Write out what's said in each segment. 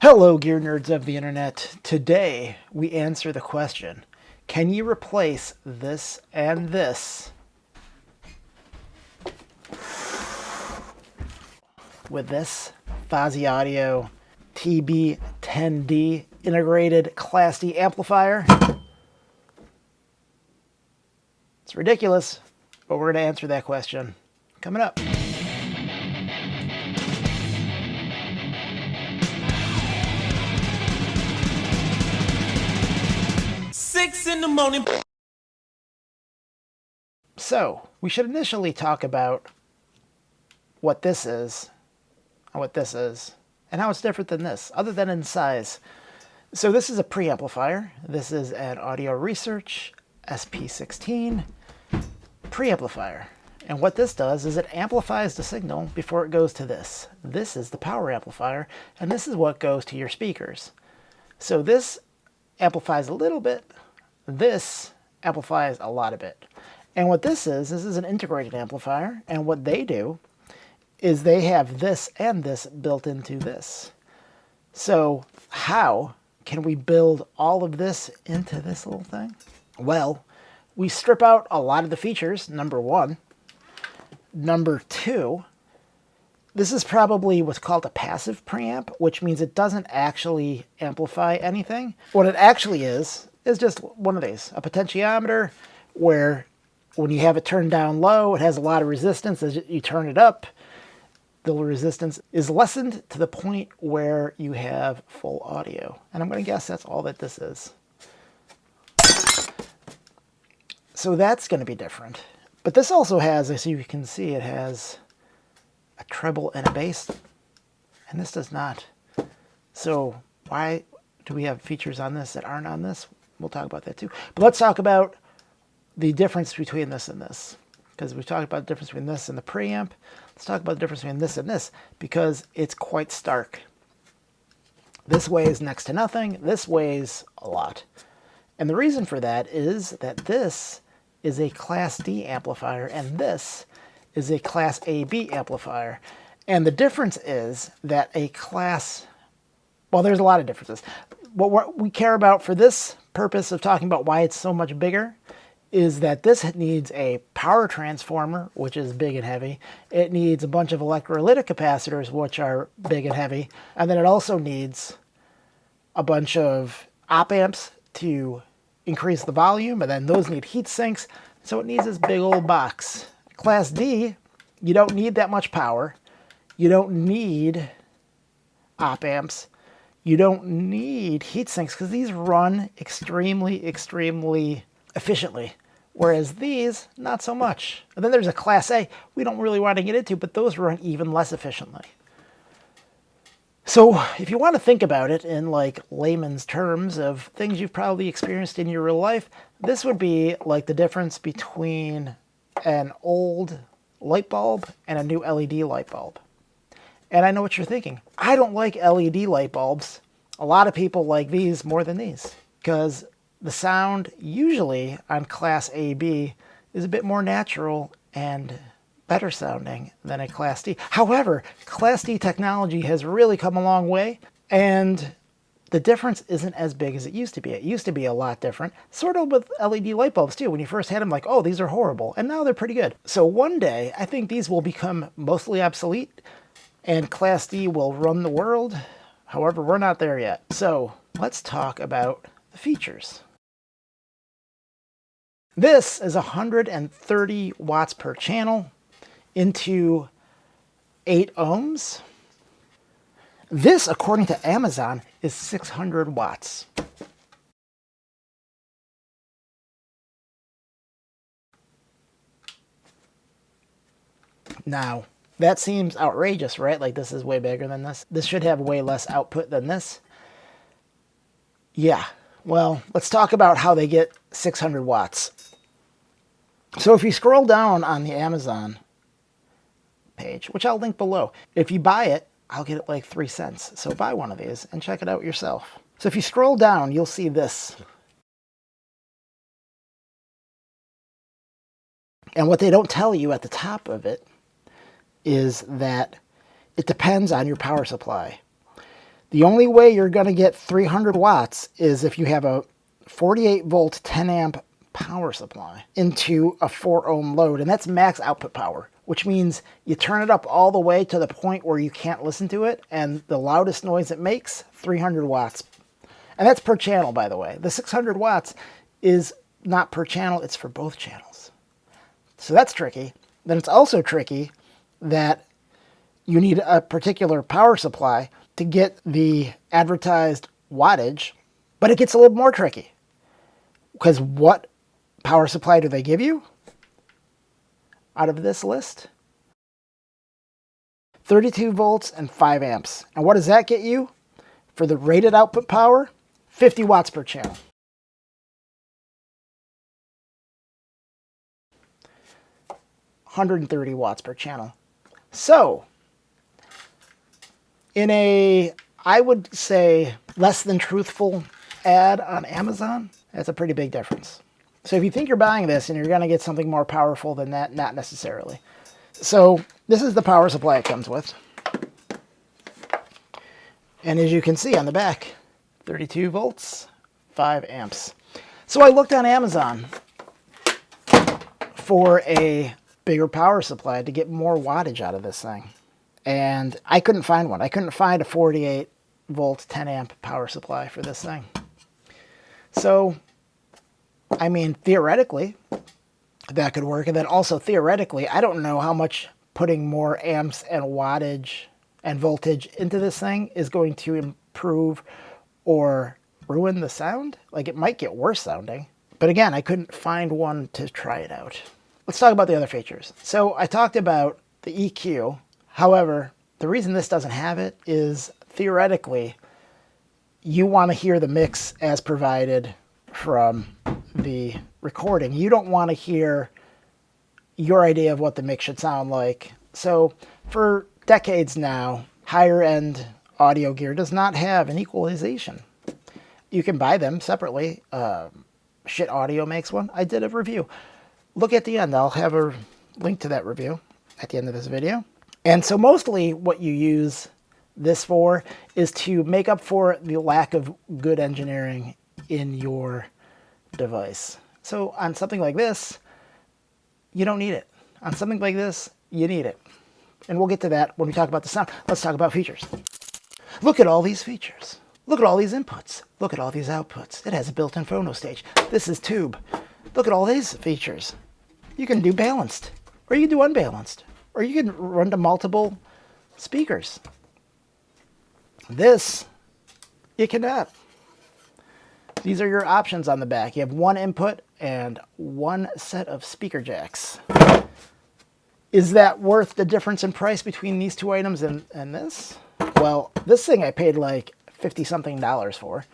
Hello, gear nerds of the internet. Today, we answer the question, can you replace this and this with this Fosi Audio TB10D integrated Class D amplifier? It's ridiculous, but we're going to answer that question coming up. In the morning. So, we should initially talk about what this is, and what this is, and how it's different than this, other than in size. So this is a preamplifier. This is an Audio Research SP16 preamplifier. And what this does is it amplifies the signal before it goes to this. This is the power amplifier, and this is what goes to your speakers. So this amplifies a little bit. This amplifies a lot of it. And what this is an integrated amplifier, and what they do is they have this and this built into this. So how can we build all of this into this little thing? Well, we strip out a lot of the features, number one. Number two, this is probably what's called a passive preamp, which means it doesn't actually amplify anything. What it actually is just one of these, a potentiometer, where when you have it turned down low, it has a lot of resistance. As you turn it up, the resistance is lessened to the point where you have full audio. And I'm going to guess that's all that this is. So that's going to be different. But this also has, as you can see, it has a treble and a bass, and this does not. So why do we have features on this that aren't on this? We'll talk about that too. But let's talk about the difference between this and this, because we've talked about the difference between this and the preamp. Let's talk about the difference between this and this, because it's quite stark. This weighs next to nothing. This weighs a lot. And the reason for that is that this is a Class D amplifier, and this is a Class AB amplifier. And the difference is that a Class... Well, there's a lot of differences. What we care about for this purpose of talking about why it's so much bigger is that this needs a power transformer, which is big and heavy. It needs a bunch of electrolytic capacitors, which are big and heavy. And then it also needs a bunch of op amps to increase the volume, and then those need heat sinks. So it needs this big old box. Class D, you don't need that much power. You don't need op amps. You don't need heat sinks because these run extremely, extremely efficiently. Whereas these, not so much. And then there's a Class A we don't really want to get into, but those run even less efficiently. So if you want to think about it in like layman's terms of things you've probably experienced in your real life, this would be like the difference between an old light bulb and a new LED light bulb. And I know what you're thinking. I don't like LED light bulbs. A lot of people like these more than these because the sound usually on Class AB is a bit more natural and better sounding than a Class D. However, Class D technology has really come a long way, and the difference isn't as big as it used to be. It used to be a lot different, sort of with LED light bulbs too. When you first had them, like, oh, these are horrible, and now they're pretty good. So one day, I think these will become mostly obsolete, and Class D will run the world. However, we're not there yet. So let's talk about the features. This is 130 watts per channel into 8 ohms. This, according to Amazon, is 600 watts. Now, that seems outrageous, right? Like this is way bigger than this. This should have way less output than this. Yeah, well, let's talk about how they get 600 watts. So if you scroll down on the Amazon page, which I'll link below, if you buy it, I'll get it like 3 cents. So buy one of these and check it out yourself. So if you scroll down, you'll see this. And what they don't tell you at the top of it is that it depends on your power supply. The only way you're going to get 300 watts is if you have a 48 volt 10 amp power supply into a 4 ohm load, and that's max output power, which means you turn it up all the way to the point where you can't listen to it, and the loudest noise it makes, 300 watts. And that's per channel, by the way. The 600 watts is not per channel, it's for both channels. So that's tricky. Then it's also tricky that you need a particular power supply to get the advertised wattage, but it gets a little more tricky. Because what power supply do they give you out of this list? 32 volts and 5 amps. And what does that get you? For the rated output power, 50 watts per channel. $130 watts per channel. So, in a, I would say, less than truthful ad on Amazon, that's a pretty big difference. So if you think you're buying this and you're going to get something more powerful than that, not necessarily. So this is the power supply it comes with. And as you can see on the back, 32 volts, 5 amps. So I looked on Amazon for a bigger power supply to get more wattage out of this thing. And I couldn't find one. I couldn't find a 48 volt 10 amp power supply for this thing. So, I mean, theoretically, that could work. And then also theoretically, I don't know how much putting more amps and wattage and voltage into this thing is going to improve or ruin the sound. Like, it might get worse sounding. But again, I couldn't find one to try it out. Let's talk about the other features. So I talked about the EQ. However, the reason this doesn't have it is theoretically, you want to hear the mix as provided from the recording. You don't want to hear your idea of what the mix should sound like. So for decades now, higher end audio gear does not have an equalization. You can buy them separately. Shit Audio makes one. I did a review. Look at the end. I'll have a link to that review at the end of this video. And so mostly what you use this for is to make up for the lack of good engineering in your device. So on something like this, you don't need it. On something like this, you need it. And we'll get to that when we talk about the sound. Let's talk about features. Look at all these features. Look at all these inputs. Look at all these outputs. It has a built-in phono stage. This is tube. Look at all these features. You can do balanced, or you can do unbalanced, or you can run to multiple speakers. This, you cannot. These are your options on the back. You have one input and one set of speaker jacks. Is that worth the difference in price between these two items and this? Well, this thing I paid like $50-something for.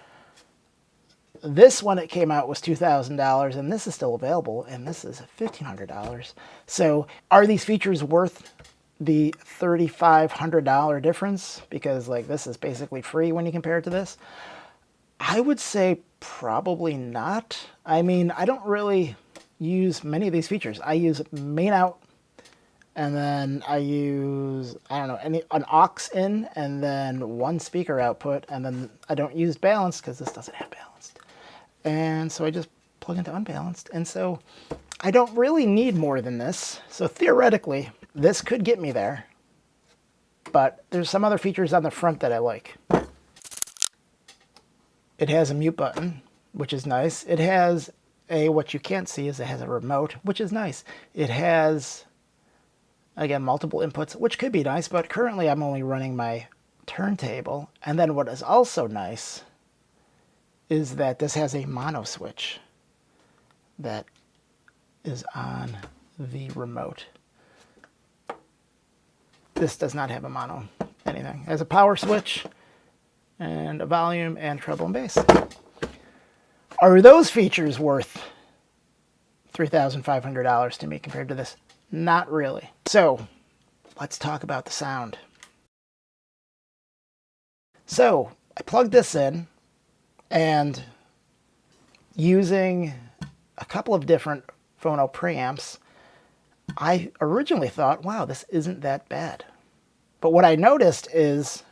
This, when it came out, was $2,000, and this is still available, and this is $1,500. So are these features worth the $3,500 difference? Because like this is basically free when you compare it to this. I would say probably not. I mean, I don't really use many of these features. I use main out, and then I use, I don't know, an aux in, and then one speaker output, and then I don't use balanced because this doesn't have balanced. And so I just plug into unbalanced. And so I don't really need more than this. So theoretically, this could get me there. But there's some other features on the front that I like. It has a mute button, which is nice. It has a, what you can't see is it has a remote, which is nice. It has, again, multiple inputs, which could be nice, but currently I'm only running my turntable. And then what is also nice is that this has a mono switch that is on the remote. This does not have a mono anything. It has a power switch and a volume and treble and bass. Are those features worth $3,500 to me compared to this? Not really. So let's talk about the sound. So I plugged this in, and using a couple of different phono preamps, I originally thought, wow, this isn't that bad. But what I noticed is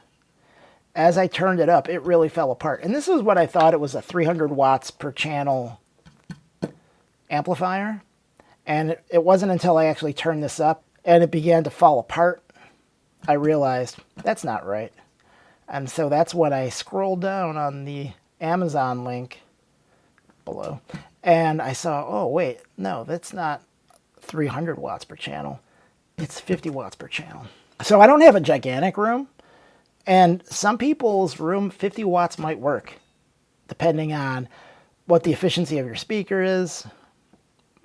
as I turned it up, it really fell apart. And this is what I thought it was, a 300 watts per channel amplifier. And it wasn't until I actually turned this up and it began to fall apart, I realized that's not right. And so that's when I scrolled down on the Amazon link below and I saw, oh wait, no, that's not 300 watts per channel. It's 50 watts per channel. So I don't have a gigantic room, and some people's room, 50 watts might work, depending on what the efficiency of your speaker is.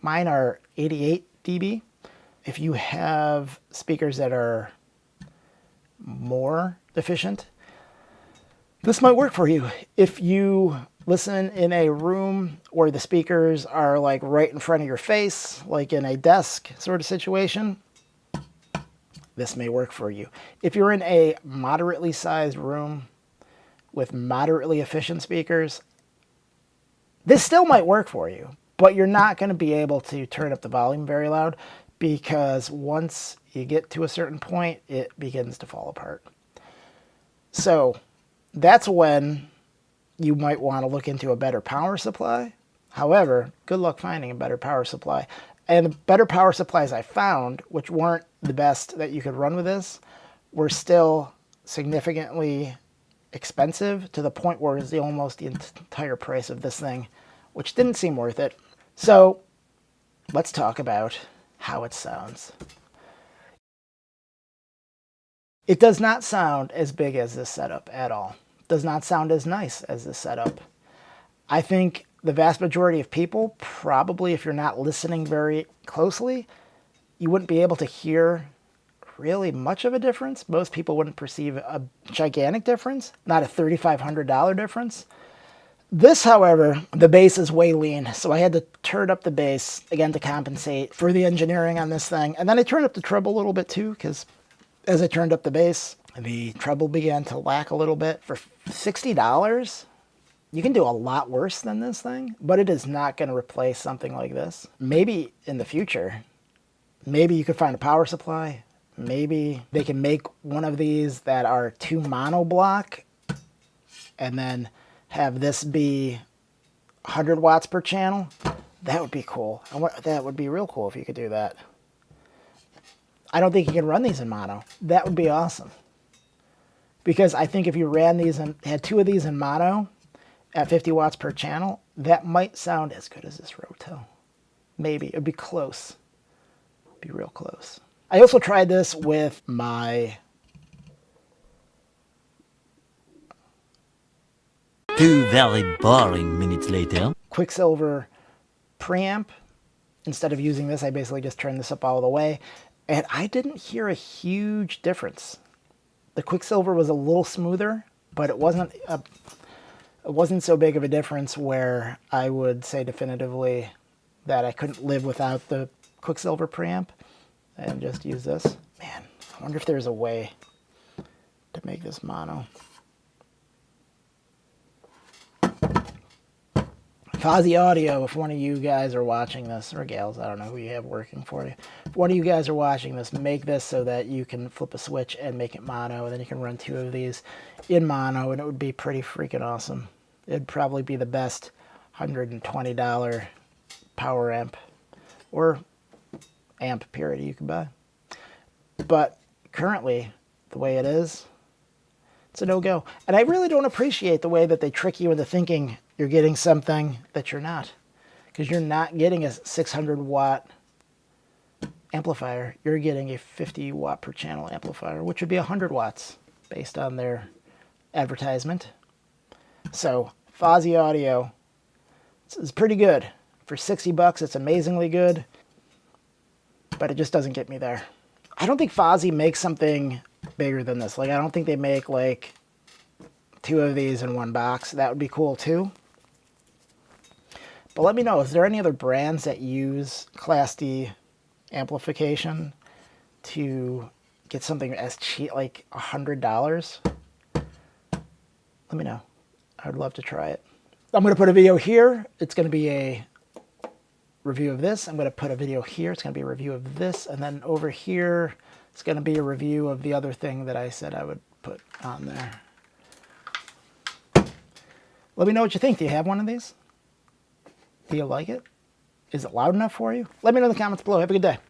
Mine are 88 dB. If you have speakers that are more efficient, this might work for you. If you listen in a room where the speakers are like right in front of your face, like in a desk sort of situation, this may work for you. If you're in a moderately sized room with moderately efficient speakers, this still might work for you, but you're not going to be able to turn up the volume very loud because once you get to a certain point, it begins to fall apart. So that's when you might want to look into a better power supply. However, good luck finding a better power supply. And the better power supplies I found, which weren't the best that you could run with this, were still significantly expensive to the point where it's almost the entire price of this thing, which didn't seem worth it. So let's talk about how it sounds. It does not sound as big as this setup at all. It does not sound as nice as this setup. I think the vast majority of people, probably if you're not listening very closely, you wouldn't be able to hear really much of a difference. Most people wouldn't perceive a gigantic difference, not a $3,500 difference. This, however, the bass is way lean, so I had to turn up the bass, again, to compensate for the engineering on this thing. And then I turned up the treble a little bit too, because as I turned up the bass, the treble began to lack a little bit. For $60, you can do a lot worse than this thing, but it is not going to replace something like this. Maybe in the future, maybe you could find a power supply. Maybe they can make one of these that are 2 mono block and then have this be 100 watts per channel. That would be cool. That would be real cool if you could do that. I don't think you can run these in mono. That would be awesome. Because I think if you ran these and had 2 of these in mono at 50 watts per channel, that might sound as good as this Roto. Maybe. It would be close. Be real close. I also tried this with my 2 very boring minutes later. Quicksilver preamp. Instead of using this, I basically just turned this up all the way. And I didn't hear a huge difference. The Quicksilver was a little smoother, but it wasn't so big of a difference where I would say definitively that I couldn't live without the Quicksilver preamp and just use this. Man, I wonder if there's a way to make this mono. Fosi Audio, if one of you guys are watching this, or gals, I don't know who you have working for you. If one of you guys are watching this, make this so that you can flip a switch and make it mono, and then you can run 2 of these in mono, and it would be pretty freaking awesome. It'd probably be the best $120 power amp, or amp period you could buy. But currently, the way it is, it's a no-go. And I really don't appreciate the way that they trick you into thinking you're getting something that you're not. Because you're not getting a 600 watt amplifier. You're getting a 50 watt per channel amplifier, which would be 100 watts based on their advertisement. So Fosi Audio, it's pretty good. For $60, it's amazingly good. But it just doesn't get me there. I don't think Fosi makes something bigger than this. Like, I don't think they make like 2 of these in one box. That would be cool too. But let me know, is there any other brands that use Class D amplification to get something as cheap, like $100? Let me know. I would love to try it. I'm going to put a video here. It's going to be a review of this. I'm going to put a video here. It's going to be a review of this. And then over here, it's going to be a review of the other thing that I said I would put on there. Let me know what you think. Do you have one of these? Do you like it? Is it loud enough for you? Let me know in the comments below. Have a good day.